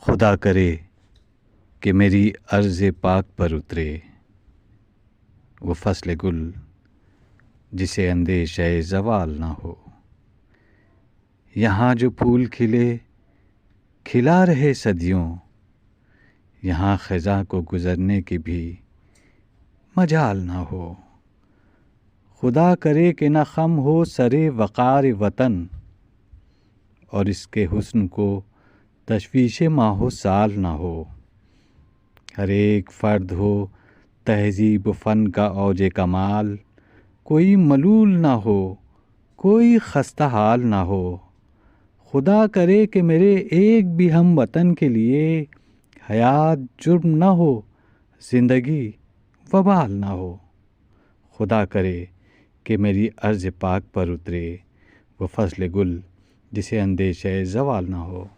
खुदा करे कि मेरी अर्ज़ पाक पर उतरे वो फ़स्ल गुल जिसे अंदेशा ज़वाल ना हो। यहाँ जो फूल खिले खिला रहे सदियों, यहाँ ख़ज़ां को गुज़रने की भी मजाल ना हो। खुदा करे कि न ख़म हो सरे वक़ार वतन, और इसके हुस्न को तशवीश माहो साल ना हो। हर एक फ़र्द हो तहज़ीब फ़न का औजे कमाल, कोई मलूल ना हो, कोई ख़स्ता हाल ना हो। खुदा करे कि मेरे एक भी हम वतन के लिए हयात जुर्म ना हो, ज़िंदगी वबाल ना हो। खुदा करे कि मेरी अर्ज़ पाक पर उतरे वो फ़स्ल गुल जिसे अंदेशा ज़वाल ना हो।